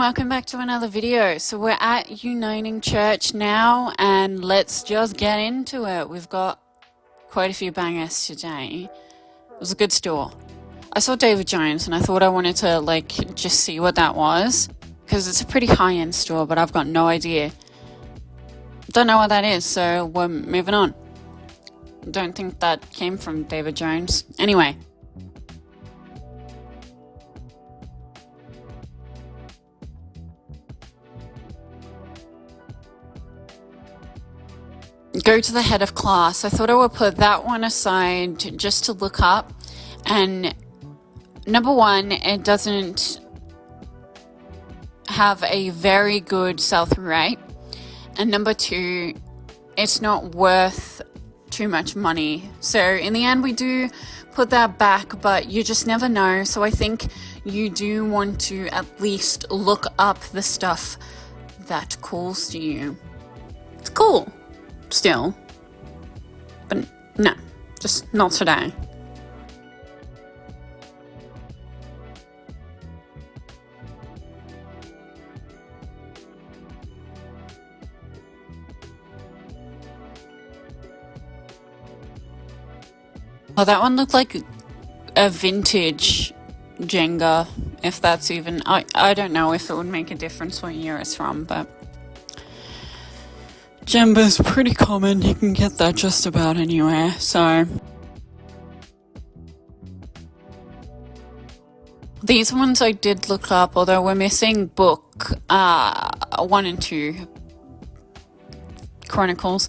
welcome back to another video. So we're at Uniting Church now, and let's just get into it. We've got quite a few bangers today. It was a good store. I saw David Jones and I thought I wanted to just see what that was, because it's a pretty high-end store, but I've got no idea. Don't know what that is, so we're moving on. Don't think that came from David Jones. Anyway. Go to the head of class. I thought I would put that one aside just to look up. And number one, it doesn't have a very good sell-through rate. And number two, it's not worth too much money. So in the end, we do put that back, but you just never know. So I think you do want to at least look up the stuff that calls to you. It's cool. Still, but no, just not today. Oh, that one looked like a vintage Jenga, if that's even, I don't know if it would make a difference what year it's from, but Jenga's pretty common. You can get that just about anywhere, so. These ones I did look up, although we're missing book 1 and 2 Chronicles.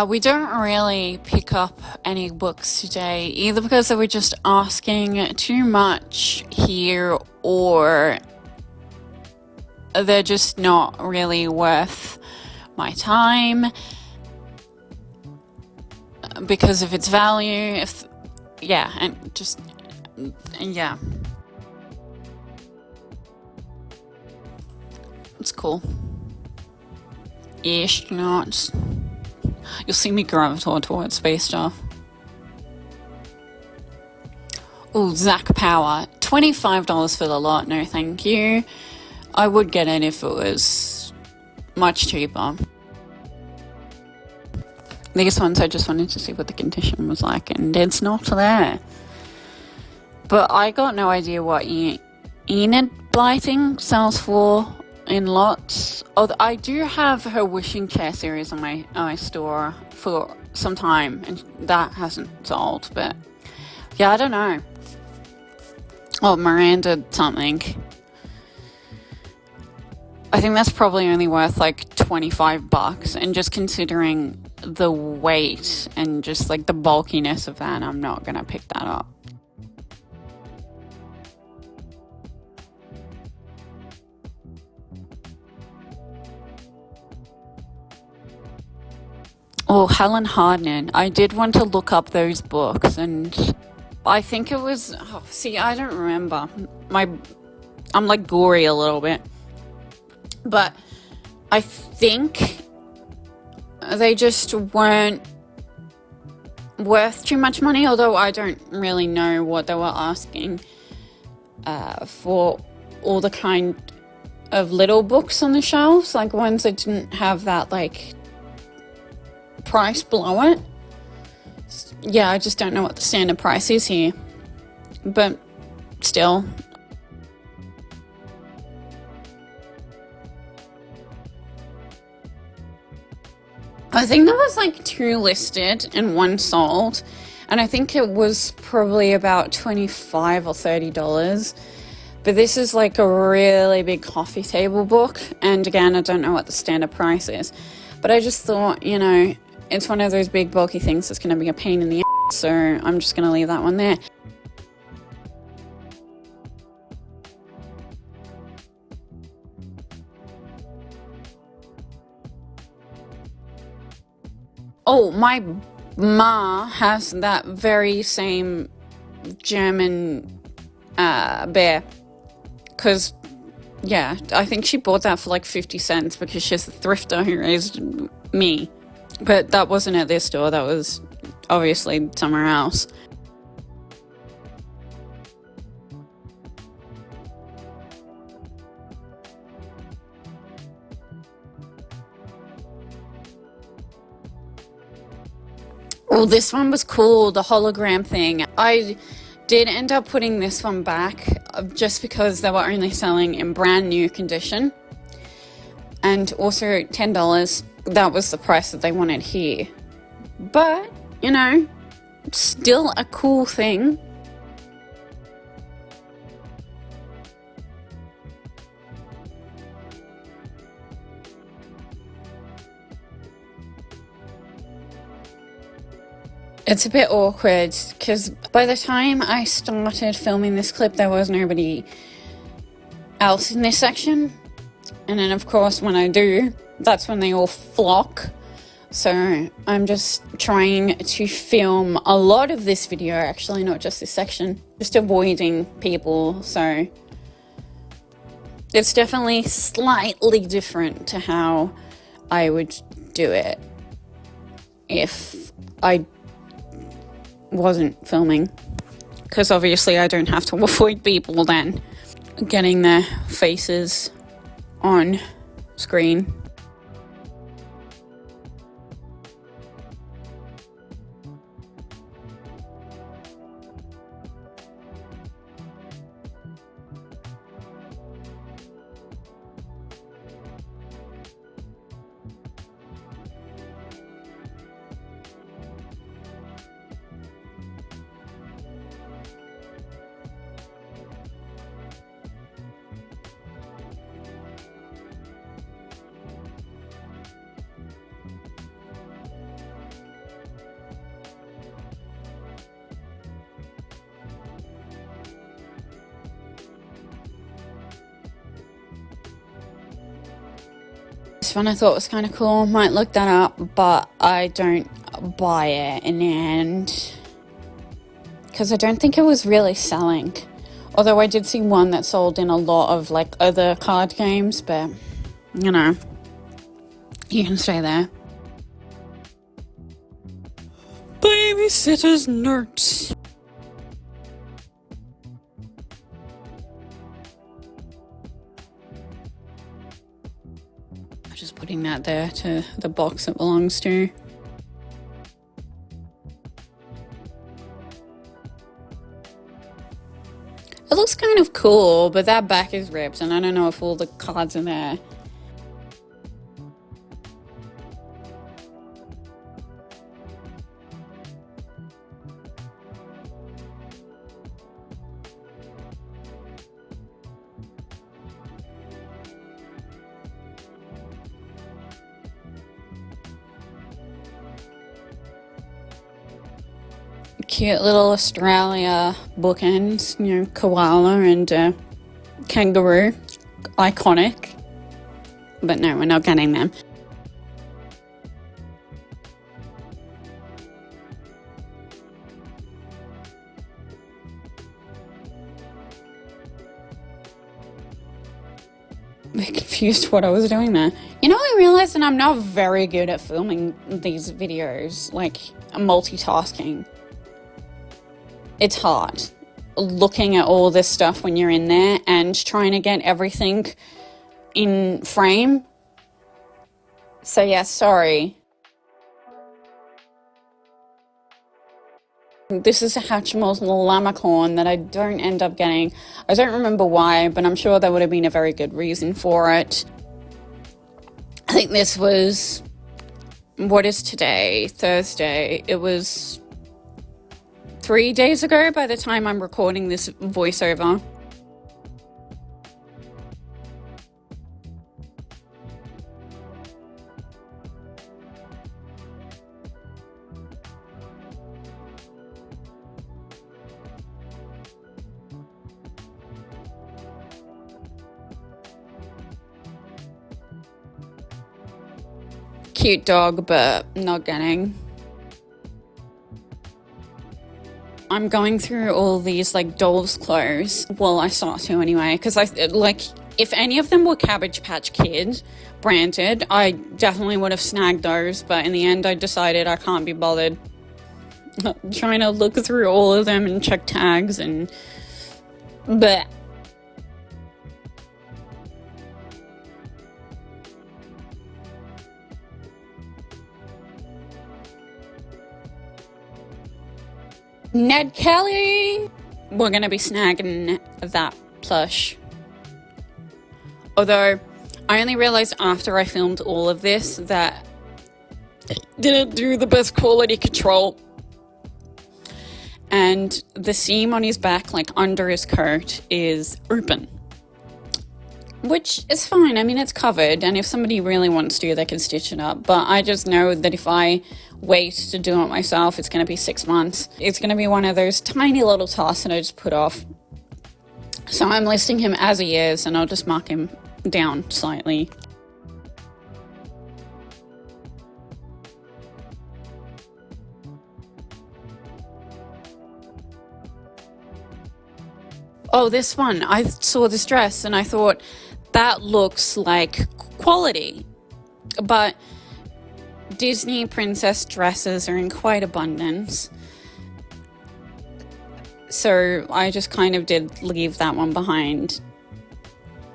We don't really pick up any books today, either because they were just asking too much here, or they're just not really worth my time because of its value. Yeah. It's cool ish, not. You'll see me gravitate towards space stuff. Oh, Zach Power, $25 for the lot. No thank you. I would get it if it was much cheaper. These ones I just wanted to see what the condition was like, and it's not there. But I got no idea what Enid Blighting sells for in lots. Although I do have her wishing chair series on my store for some time, and that hasn't sold. But yeah, I don't know. Oh, Miranda something. I think that's probably only worth like $25, and just considering the weight and just like the bulkiness of that, I'm not gonna pick that up. Oh, Helen Hardman. I did want to look up those books, and I think it was, I don't remember. I'm like gory a little bit. But I think they just weren't worth too much money, although I don't really know what they were asking for all the kind of little books on the shelves, like ones that didn't have that like price below it. Yeah, I just don't know what the standard price is here, but still. I think there was like 2 listed and 1 sold, and I think it was probably about $25 or $30. But this is like a really big coffee table book, and again, I don't know what the standard price is. But I just thought, it's one of those big bulky things that's going to be a pain in the ass, so I'm just going to leave that one there. Oh, my ma has that very same German bear. Because, yeah, I think she bought that for like 50 cents because she's the thrifter who raised me. But that wasn't at this store, that was obviously somewhere else. Oh, this one was cool, the hologram thing. I did end up putting this one back just because they were only selling in brand new condition. And also $10, that was the price that they wanted here. But, you know, still a cool thing. It's a bit awkward because by the time I started filming this clip, there was nobody else in this section. And then, of course, when I do, that's when they all flock. So I'm just trying to film a lot of this video, actually, not just this section, just avoiding people. So it's definitely slightly different to how I would do it if I wasn't filming, because obviously I don't have to avoid people then getting their faces on screen. This one I thought was kind of cool, might look that up, but I don't buy it in the end because I don't think it was really selling. Although I did see one that sold in a lot of like other card games, but you know, you can stay there. Babysitter's notes. Just putting that there to the box it belongs to. It looks kind of cool, but that back is ripped and I don't know if all the cards are there. Cute little Australia bookends, you know, koala and kangaroo. Iconic. But no, we're not getting them. I'm confused what I was doing there. You know, I realized that I'm not very good at filming these videos, like multitasking. It's hard looking at all this stuff when you're in there and trying to get everything in frame. So yeah, sorry. This is a Hatchimals Lamacorn that I don't end up getting. I don't remember why, but I'm sure there would have been a very good reason for it. I think this was, what is today? Thursday. It was 3 days ago by the time I'm recording this voiceover. Cute dog, but not getting. I'm going through all these like dolls clothes. Well, I start to anyway, because I like, if any of them were Cabbage Patch Kid branded, I definitely would have snagged those, but in the end I decided I can't be bothered trying to look through all of them and check tags and bleh. Ned Kelly! We're going to be snagging that plush. Although, I only realised after I filmed all of this that it didn't do the best quality control. And the seam on his back, like under his coat, is open. Which is fine. I mean, it's covered, and if somebody really wants to, they can stitch it up. But I just know that if I wait to do it myself, it's going to be 6 months. It's going to be one of those tiny little tasks that I just put off. So I'm listing him as he is, and I'll just mark him down slightly. Oh, this one. I saw this dress, and I thought, that looks like quality. But Disney princess dresses are in quite abundance. So I just kind of did leave that one behind.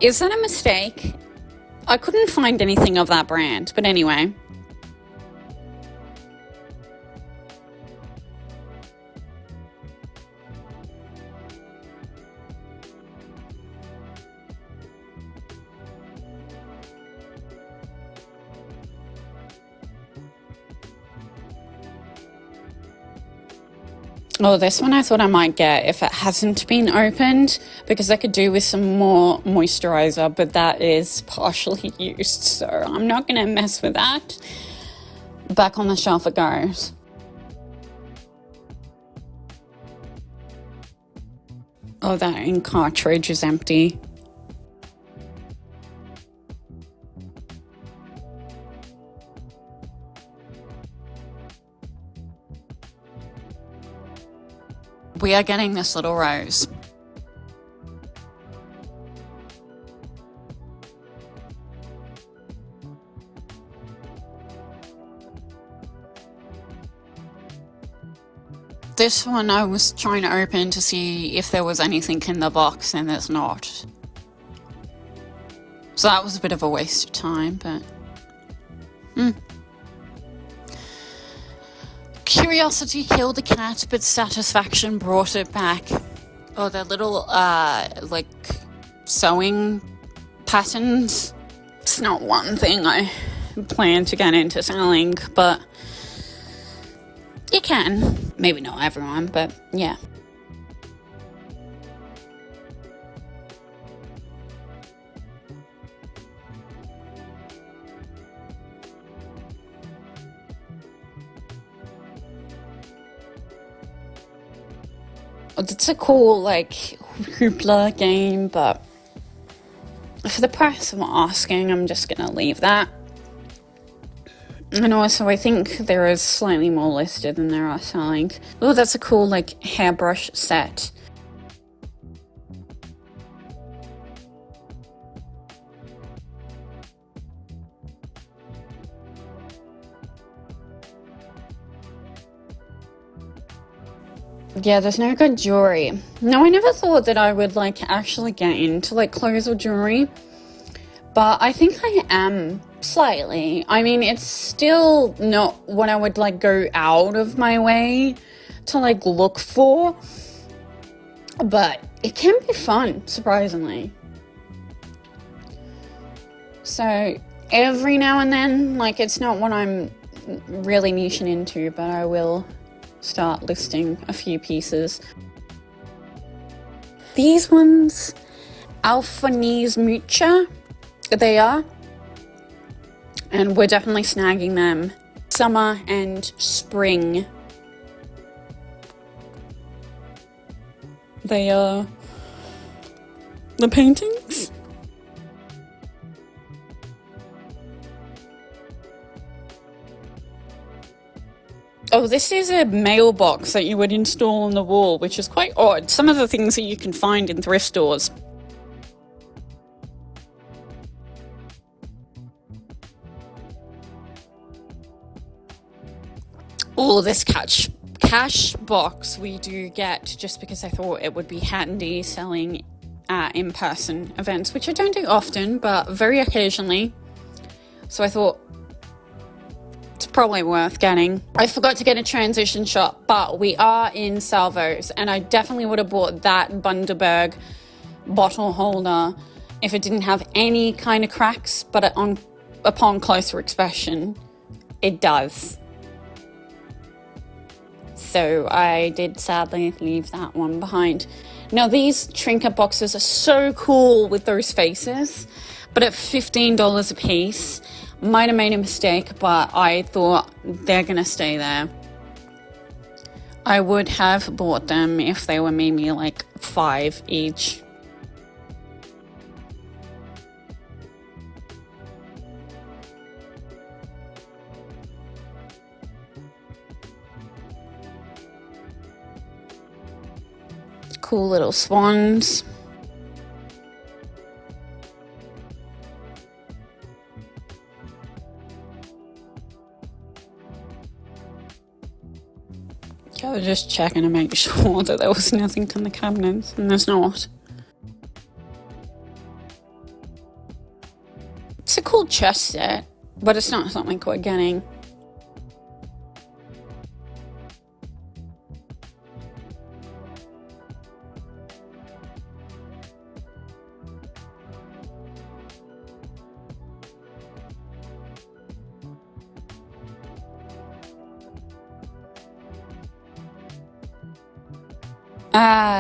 Is that a mistake? I couldn't find anything of that brand, but anyway. Oh, this one I thought I might get if it hasn't been opened, because I could do with some more moisturizer, but that is partially used, so I'm not going to mess with that. Back on the shelf it goes. Oh, that ink cartridge is empty. We are getting this little rose. This one I was trying to open to see if there was anything in the box, and there's not. So that was a bit of a waste of time, but... Curiosity killed the cat, but satisfaction brought it back. Oh, the little, like, sewing patterns. It's not one thing I plan to get into selling, but you can. Maybe not everyone, but yeah. It's a cool, like, hoopla game, but for the price I'm asking, I'm just gonna leave that. And also, I think there is slightly more listed than there are selling. Oh, that's a cool, like, hairbrush set. Yeah, there's no good jewelry. No, I never thought that I would, like, actually get into, like, clothes or jewelry. But I think I am slightly. I mean, it's still not what I would, like, go out of my way to, like, look for. But it can be fun, surprisingly. So, every now and then, like, it's not what I'm really niching into, but I will start listing a few pieces. These ones, Alphonse Mucha, they are, and we're definitely snagging them. Summer and spring. They are the paintings. Oh, this is a mailbox that you would install on the wall, which is quite odd. Some of the things that you can find in thrift stores. Oh, this cash box we do get just because I thought it would be handy selling at in-person events, which I don't do often, but very occasionally. So I thought it's probably worth getting. I forgot to get a transition shot, but we are in Salvo's, and I definitely would have bought that Bundaberg bottle holder if it didn't have any kind of cracks, but upon closer inspection, it does. So I did sadly leave that one behind. Now these trinket boxes are so cool with those faces, but at $15 a piece, might have made a mistake, but I thought they're gonna stay there. I would have bought them if they were maybe like $5 each. Cool little swans. I was just checking to make sure that there was nothing in the cabinets, and there's not. It's a cool chess set, but it's not something we're getting.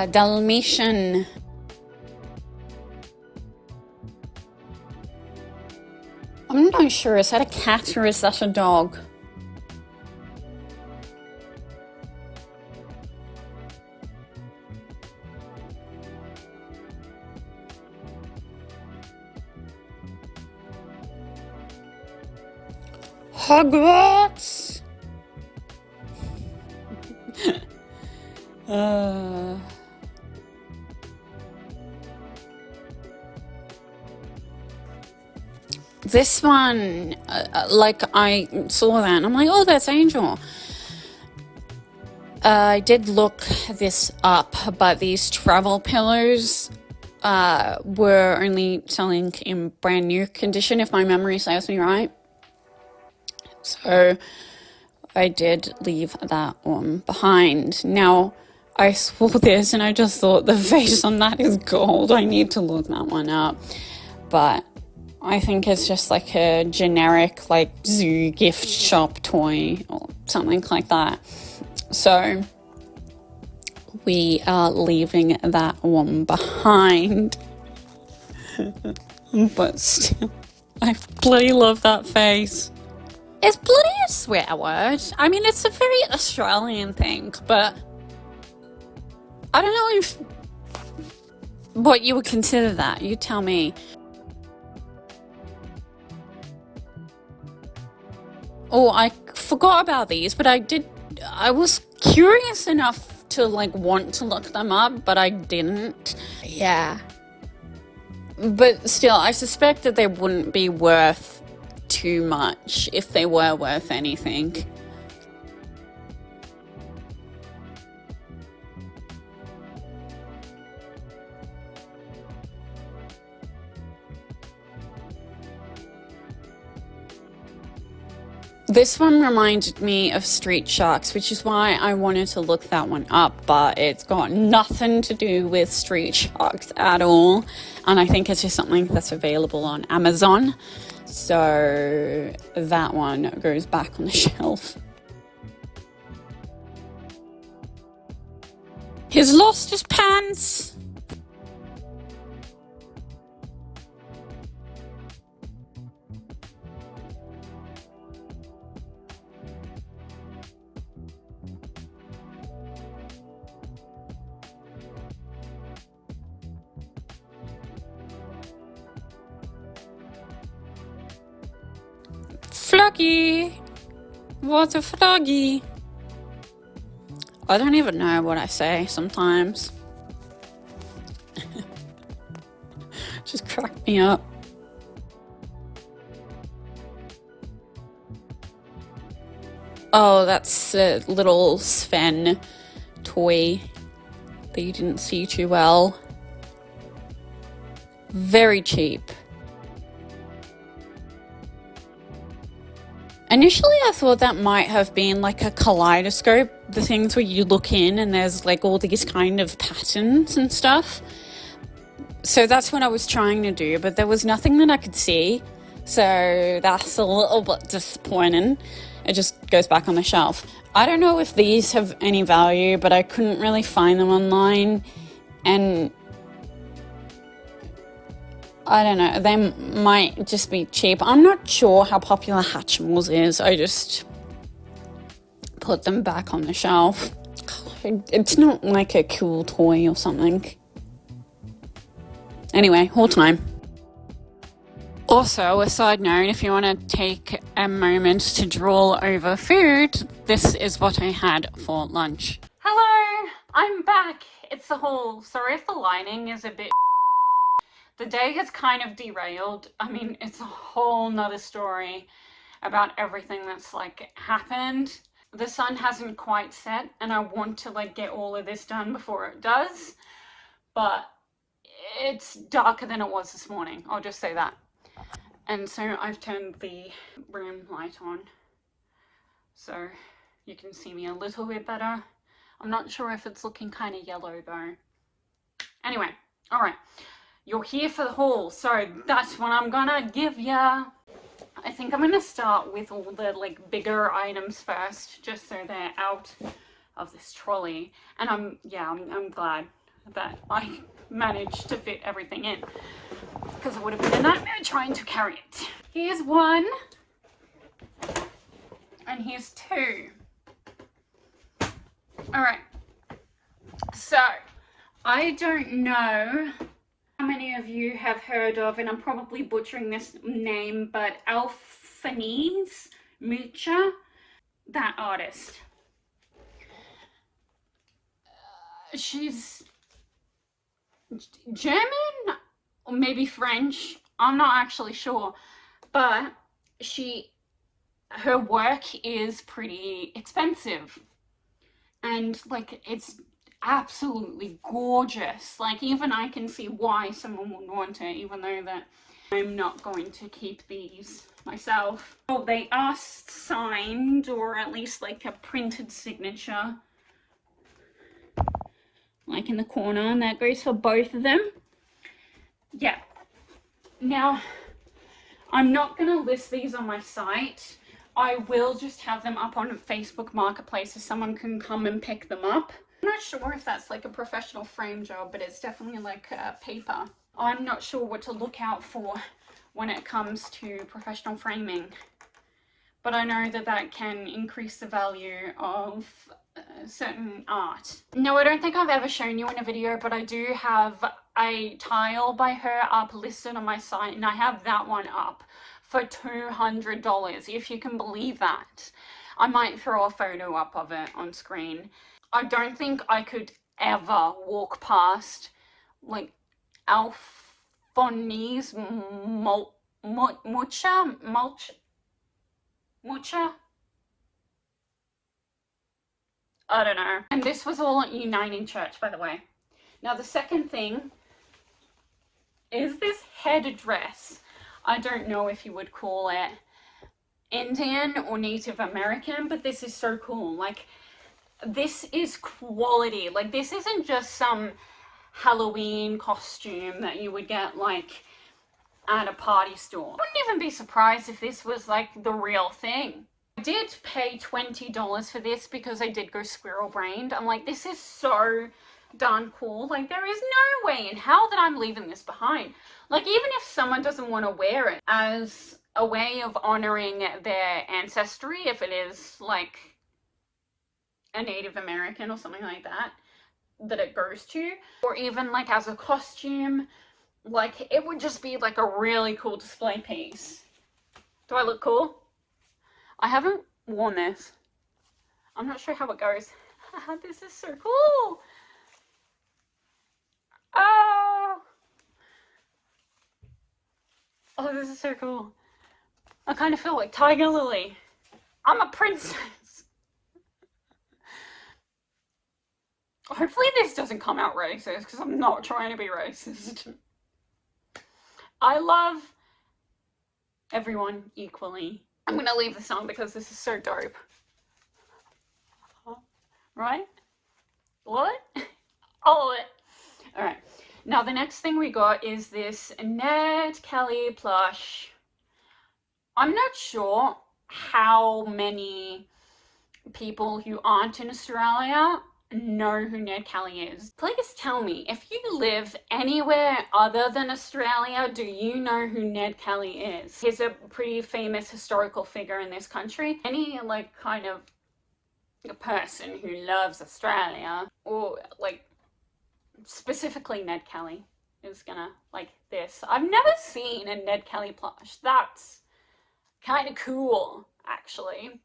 Dalmatian. I'm not sure, is that a cat or is that a dog? Hogwarts! This one, like I saw that and I'm like, oh, that's Angel. I did look this up, but these travel pillows were only selling in brand new condition, if my memory serves me right. So I did leave that one behind. Now, I saw this and I just thought the face on that is gold. I need to look that one up. But I think it's just like a generic like zoo gift shop toy or something like that. So we are leaving that one behind. But still, I bloody love that face. It's bloody a swear word. I mean, it's a very Australian thing, but I don't know if what you would consider that. You tell me. Oh, I forgot about these, but I was curious enough to like want to look them up, but I didn't. Yeah. But still, I suspect that they wouldn't be worth too much if they were worth anything. This one reminded me of Street Sharks, which is why I wanted to look that one up, but it's got nothing to do with Street Sharks at all, and I think it's just something that's available on Amazon, so that one goes back on the shelf. He's lost his pants! Floggy! What a floggy! I don't even know what I say sometimes. Just crack me up. Oh, that's a little Sven toy that you didn't see too well. Very cheap. Initially, I thought that might have been like a kaleidoscope, the things where you look in and there's like all these kind of patterns and stuff. So that's what I was trying to do, but there was nothing that I could see. So that's a little bit disappointing. It just goes back on the shelf. I don't know if these have any value, but I couldn't really find them online. And I don't know, they might just be cheap. I'm not sure how popular Hatchimals is. I just put them back on the shelf. It's not like a cool toy or something. Anyway, haul time. Also, a side note, if you want to take a moment to drool over food, this is what I had for lunch. Hello, I'm back. It's the haul. Sorry if the lighting is a bit... The day has kind of derailed. I mean, it's a whole nother story about everything that's like happened. The sun hasn't quite set and I want to like get all of this done before it does, but it's darker than it was this morning, I'll just say that. And so I've turned the room light on so you can see me a little bit better. I'm not sure if it's looking kind of yellow though. Anyway, all right, you're here for the haul, so that's what I'm gonna give ya. I think I'm gonna start with all the like bigger items first, just so they're out of this trolley. And I'm glad that I managed to fit everything in, because it would have been a nightmare trying to carry it. Here's one, and here's two. All right, so I don't know how many of you have heard of, and I'm probably butchering this name, but Alphonse, Mucha, that artist. She's German or maybe French, I'm not actually sure, but her work is pretty expensive, and like it's absolutely gorgeous. Like even I can see why someone would want it, even though that I'm not going to keep these myself. Oh, they are signed, or at least like a printed signature, like in the corner, and that goes for both of them. Yeah. Now, I'm not going to list these on my site. I will just have them up on Facebook Marketplace so someone can come and pick them up. I'm not sure if that's like a professional frame job, but it's definitely like paper. I'm not sure what to look out for when it comes to professional framing, but I know that that can increase the value of certain art. No, I don't think I've ever shown you in a video, but I do have a tile by her up listed on my site, and I have that one up for $200, if you can believe that. I might throw a photo up of it on screen. I don't think I could ever walk past like Alphonse Mucha? I don't know. And this was all at Uniting Church, by the way. Now the second thing is this head dress. I don't know if you would call it Indian or Native American, but this is so cool. Like, this is quality. Like, this isn't just some Halloween costume that you would get like at a party store. I wouldn't even be surprised if this was like the real thing. I did pay $20 for this because I did go squirrel brained. I'm like, this is so darn cool. Like, there is no way in hell that I'm leaving this behind. Like, even if someone doesn't want to wear it as a way of honoring their ancestry, if it is like a Native American or something like that, that it goes to, or even like as a costume, like it would just be like a really cool display piece. Do I look cool? I haven't worn this. I'm not sure how it goes. This is so cool. Oh, this is so cool. I kind of feel like Tiger Lily. I'm a princess. Hopefully this doesn't come out racist, because I'm not trying to be racist. I love everyone equally. I'm gonna leave the song because this is so dope. Right? What? All of it. Alright. Now the next thing we got is this Ned Kelly plush. I'm not sure how many people who aren't in Australia know who Ned Kelly is. Please tell me, if you live anywhere other than Australia, do you know who Ned Kelly is? He's a pretty famous historical figure in this country. Any like kind of a person who loves Australia, or like specifically Ned Kelly, is gonna like this. I've never seen a Ned Kelly plush. That's kind of cool, actually.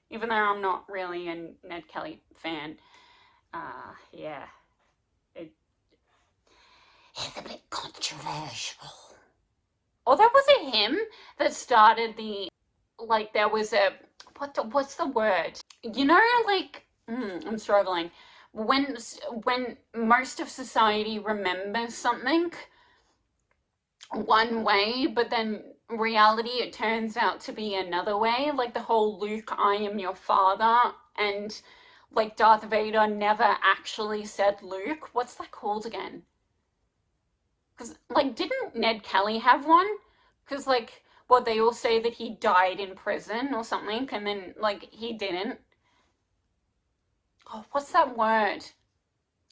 Even though I'm not really a Ned Kelly fan. Yeah. It's a bit controversial. Although, was it him that started the, like, there was a, what's the word? You know, like, I'm struggling. When most of society remembers something one way, but then reality it turns out to be another way, like the whole Luke, I am your father, and like Darth Vader never actually said Luke. What's that called again? Because like, didn't Ned Kelly have one? Because like, what, they all say that he died in prison or something, and then like he didn't. Oh, what's that word?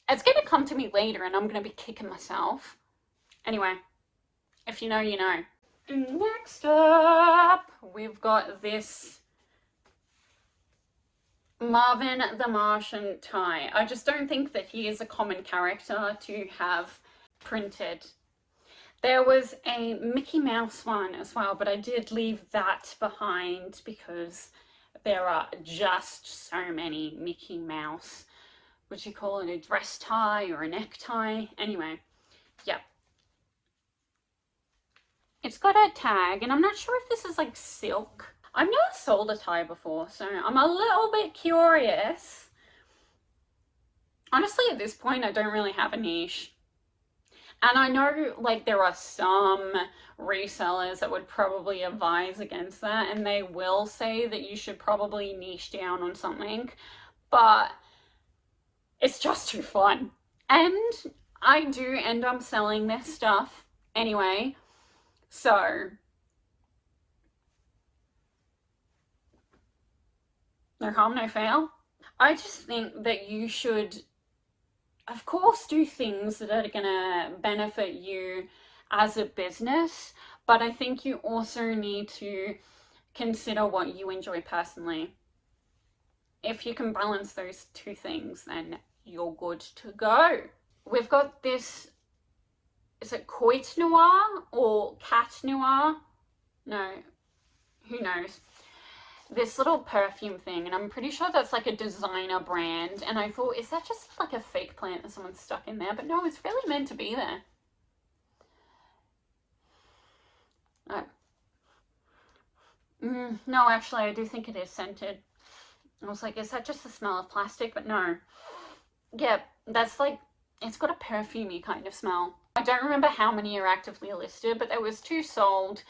It's gonna come to me later and I'm gonna be kicking myself. Anyway, if you know, you know. Next up, we've got this Marvin the Martian tie. I just don't think that he is a common character to have printed. There was a Mickey Mouse one as well, but I did leave that behind because there are just so many Mickey Mouse. Would you call it a dress tie or a necktie? Anyway, yeah. It's got a tag, and I'm not sure if this is like silk. I've never sold a tie before, so I'm a little bit curious. Honestly, at this point, I don't really have a niche. And I know like there are some resellers that would probably advise against that, and they will say that you should probably niche down on something, but it's just too fun. And I do end up selling this stuff anyway, so no harm, no foul. I just think that you should, of course, do things that are gonna benefit you as a business, but I think you also need to consider what you enjoy personally. If you can balance those two things, then you're good to go. We've got this, is it Coit Noir or Cat Noir? No, who knows? This little perfume thing, and I'm pretty sure that's like a designer brand, and I thought, is that just like a fake plant that someone stuck in there? But no, it's really meant to be there. No, actually, I do think it is scented. I was like, is that just the smell of plastic? But no. Yeah, that's like, it's got a perfumey kind of smell. I don't remember how many are actively listed, but there was 2 sold,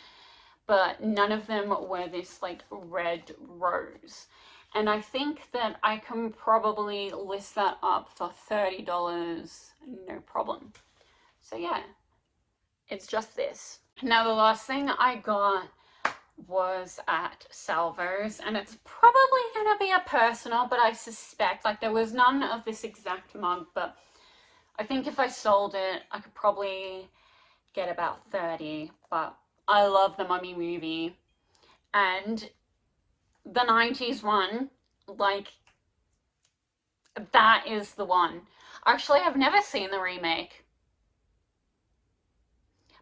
but none of them were this like red rose. And I think that I can probably list that up for $30, no problem. So yeah, it's just this. Now the last thing I got was at Salvo's, and it's probably gonna be a personal, but I suspect, like, there was none of this exact mug, but I think if I sold it, I could probably get about 30, but I love the Mummy movie, and the 90s one, like, that is the one. Actually, I've never seen the remake,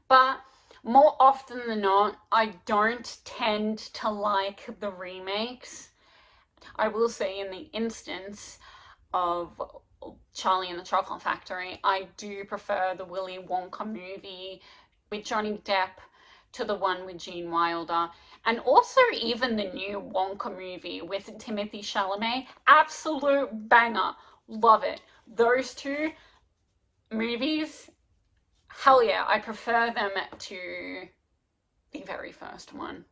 but more often than not, I don't tend to like the remakes. I will say, in the instance of Charlie and the Chocolate Factory, I do prefer the Willy Wonka movie with Johnny Depp to the one with Gene Wilder. And also even the new Wonka movie with Timothy Chalamet. Absolute banger. Love it. Those 2 movies, hell yeah, I prefer them to the very first one.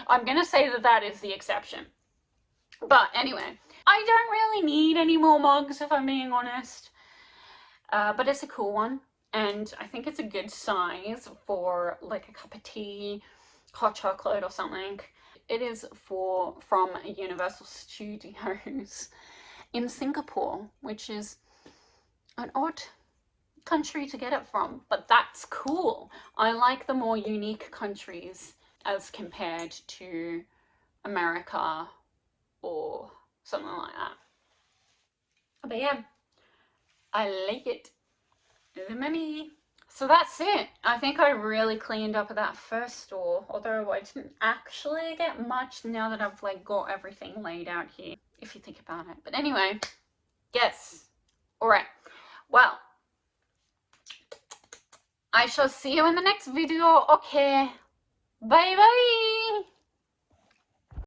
I'm gonna say that that is the exception. But anyway, I don't really need any more mugs if I'm being honest. But it's a cool one, and I think it's a good size for like a cup of tea, hot chocolate or something. It is from Universal Studios in Singapore, which is an odd country to get it from, but that's cool. I like the more unique countries as compared to America or something like that. But yeah, I like it. The mummy. So that's it. I think I really cleaned up at that first store, although I didn't actually get much now that I've like got everything laid out here, if you think about it. But anyway, yes. Alright. Well, I shall see you in the next video. Okay. Bye bye.